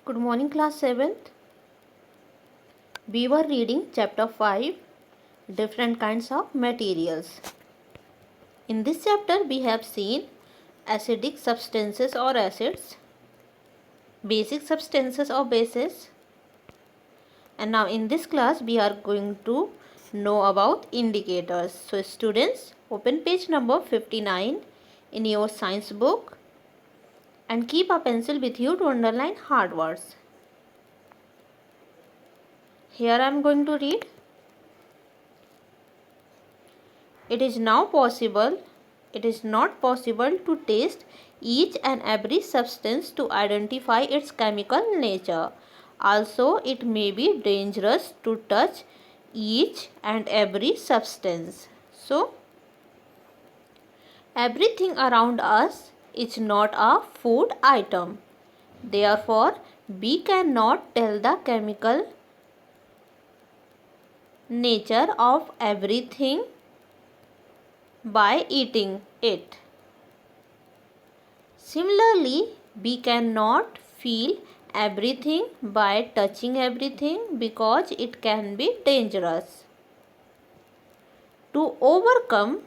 Good morning, class 7th. We were reading chapter 5, different kinds of materials. In this chapter, we have seen acidic substances or acids, basic substances or bases. And now in this class, we are going to know about indicators. So students, open page number 59 in your science book and keep a pencil with you to underline hard words. Here I am going to read. It is not possible to taste each and every substance to identify its chemical nature. Also, it may be dangerous to touch each and every substance. So, everything around us is not a food item. Therefore, we cannot tell the chemical nature of everything by eating it. Similarly, we cannot feel everything by touching everything because it can be dangerous. To overcome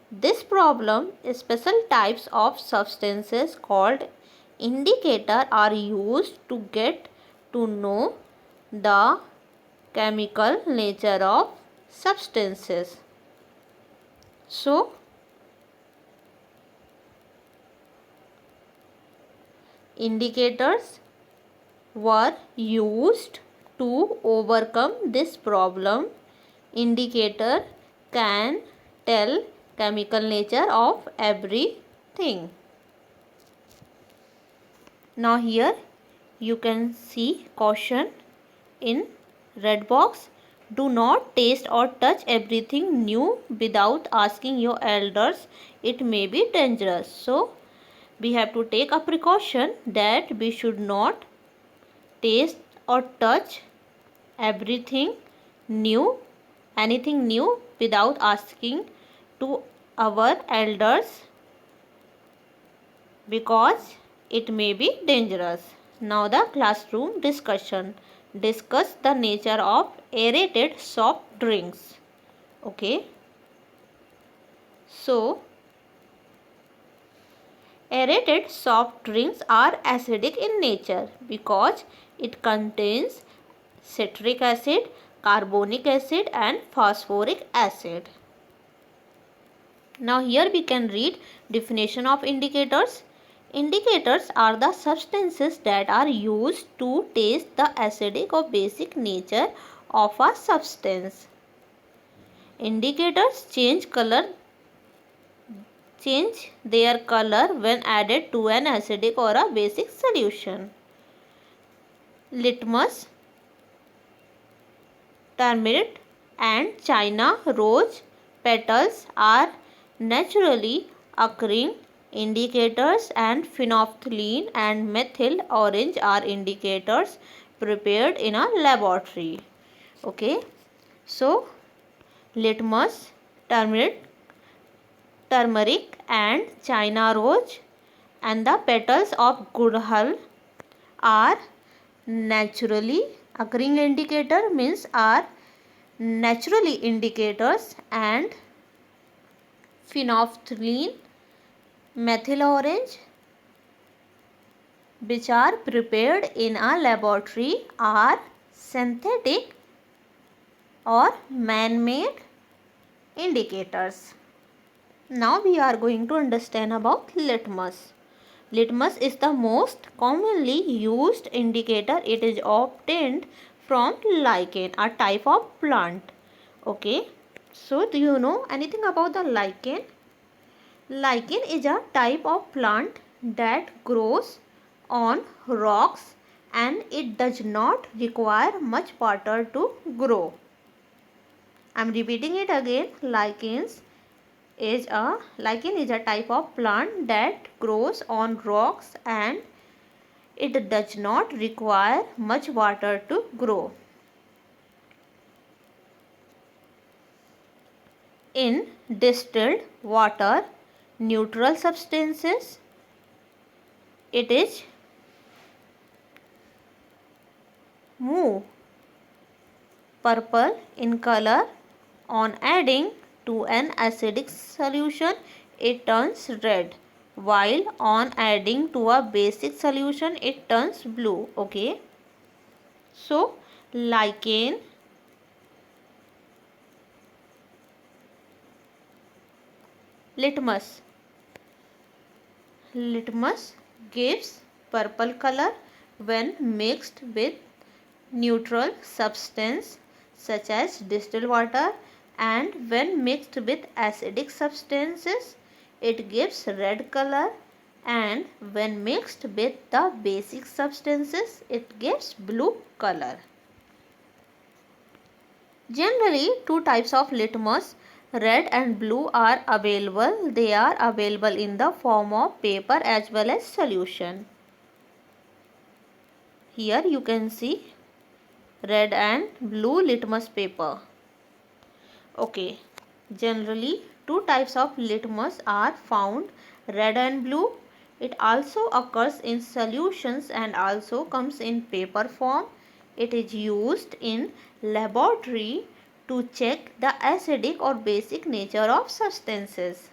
this problem, special types of substances called indicator are used to get to know the chemical nature of substances. So, indicators were used to overcome this problem. Indicator can tell chemical nature of everything. Now here you can see caution in red box. Do not taste or touch everything new without asking your elders. It may be dangerous. So, we have to take a precaution that we should not taste or touch anything new without asking to our elders because it may be dangerous. Now the classroom discussion. Discuss the nature of aerated soft drinks. Okay. So, aerated soft drinks are acidic in nature because it contains citric acid, carbonic acid and phosphoric acid. Now here we can read definition of indicators. Indicators are the substances that are used to taste the acidic or basic nature of a substance. Indicators change their color when added to an acidic or a basic solution. Litmus, turmeric and China rose petals are naturally occurring indicators, and phenolphthalein and methyl orange are indicators prepared in a laboratory. Okay, so litmus, turmeric and China rose and the petals of gudhal are naturally occurring indicator means are naturally indicators, and phenolphthalein, methyl orange which are prepared in a laboratory are synthetic or man-made indicators. Now we are going to understand about litmus. Litmus is the most commonly used indicator. It is obtained from lichen, a type of plant. Okay. So do you know anything about the lichen? Lichen is a type of plant that grows on rocks and it does not require much water to grow. I am repeating it again. Lichen is a type of plant that grows on rocks and it does not require much water to grow. In distilled water, neutral substances, it is move purple in color. On adding to an acidic solution, it turns red, while on adding to a basic solution, it turns blue. Okay. So, lichen, litmus. Litmus gives purple color when mixed with neutral substance such as distilled water, and when mixed with acidic substances it gives red color, and when mixed with the basic substances it gives blue color. Generally, two types of litmus, red and blue, are available. They are available in the form of paper as well as solution. Here you can see red and blue litmus paper. Okay, generally two types of litmus are found, red and blue. It also occurs in solutions and also comes in paper form. It is used in laboratory to check the acidic or basic nature of substances.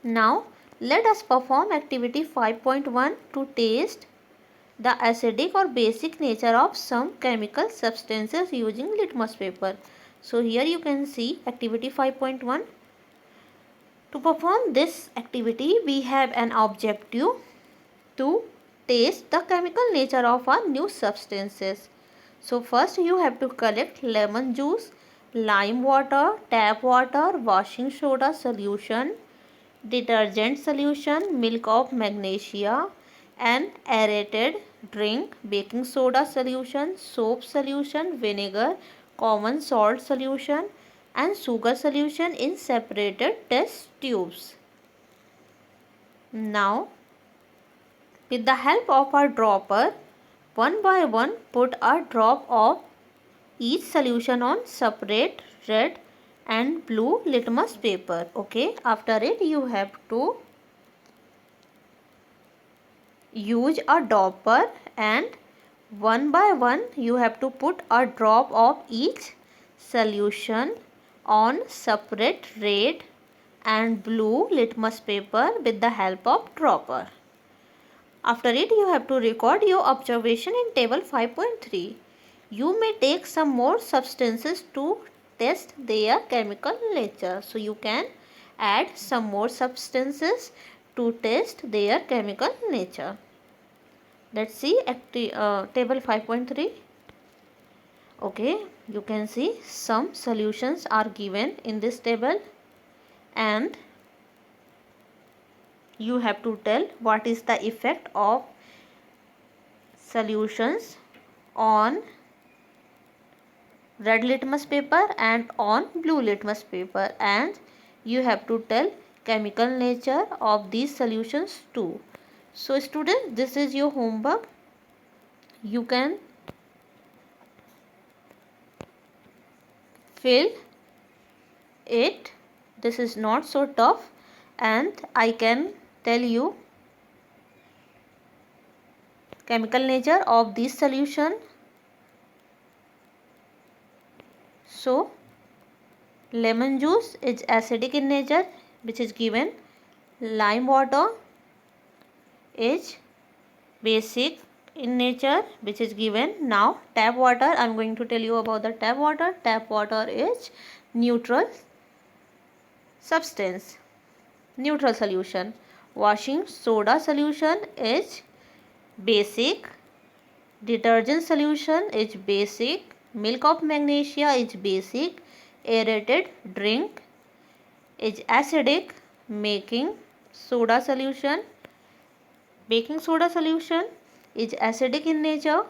Now let us perform activity 5.1 to taste the acidic or basic nature of some chemical substances using litmus paper. So here you can see activity 5.1. To perform this activity, we have an objective to taste the chemical nature of our new substances. So first you have to collect lemon juice, lime water, tap water, washing soda solution, detergent solution, milk of magnesia, an aerated drink, baking soda solution, soap solution, vinegar, common salt solution, and sugar solution in separated test tubes. Now, with the help of a dropper, one by one put a drop of each solution on separate red and blue litmus paper. Okay, after it you have to use a dropper and one by one you have to put a drop of each solution on separate red and blue litmus paper with the help of dropper. After it you have to record your observation in table 5.3. You may take some more substances to test their chemical nature. So you can add some more substances to test their chemical nature. Let's see table 5.3. Okay, you can see some solutions are given in this table and you have to tell what is the effect of solutions on red litmus paper and on blue litmus paper, and you have to tell chemical nature of these solutions too. So students, this is your homework. You can fill it. This is not so tough and I can tell you chemical nature of this solution. So lemon juice is acidic in nature, which is given. Lime water is basic in nature, which is given. Now tap water, I am going to tell you about the tap water. Tap water is neutral substance, neutral solution. Washing soda solution is basic. Detergent solution is basic. Milk of magnesia is basic. Aerated drink is acidic. Baking soda solution is acidic in nature.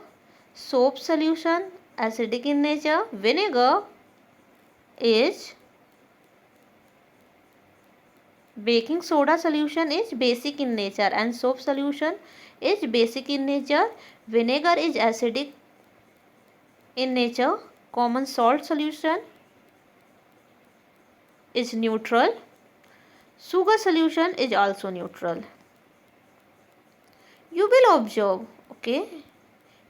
Soap solution acidic in nature. Vinegar is baking soda solution is basic in nature and soap solution is basic in nature. Vinegar is acidic in nature. Common salt solution is neutral. Sugar solution is also neutral. You will observe, okay,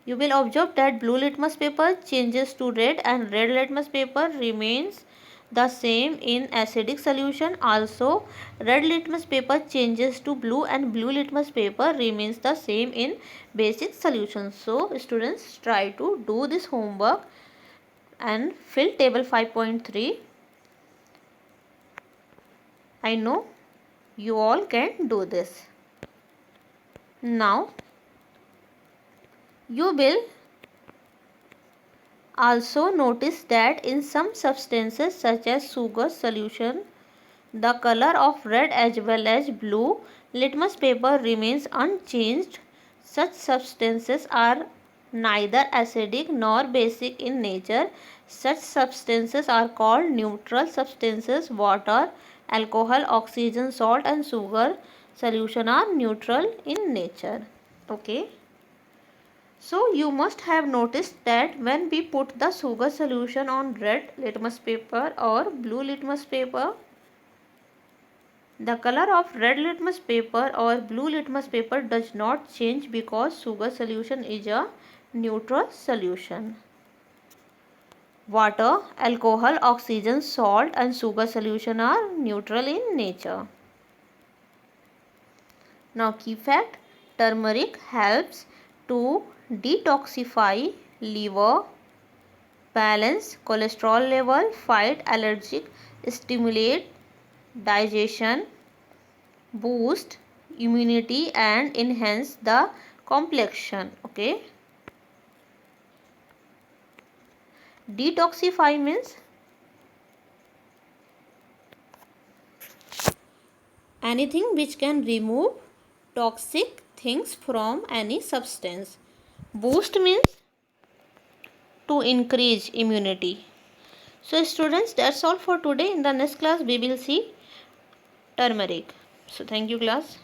You will observe that blue litmus paper changes to red and red litmus paper remains the same in acidic solution. Also, red litmus paper changes to blue and blue litmus paper remains the same in basic solution. So, students, try to do this homework and fill table 5.3. I know you all can do this. Now, you will also notice that in some substances such as sugar solution, the color of red as well as blue litmus paper remains unchanged. Such substances are neither acidic nor basic in nature. Such substances are called neutral substances. Water, alcohol, oxygen, salt and sugar solution are neutral in nature. Okay. So you must have noticed that when we put the sugar solution on red litmus paper or blue litmus paper, the color of red litmus paper or blue litmus paper does not change because sugar solution is a neutral solution. Water, alcohol, oxygen, salt and sugar solution are neutral in nature. Now key fact, turmeric helps to detoxify liver, balance cholesterol level, fight allergic, stimulate digestion, boost immunity and enhance the complexion. Okay. Detoxify means anything which can remove toxic things from any substance. Boost means to increase immunity. So students, that's all for today. In the next class we will see turmeric. So thank you class.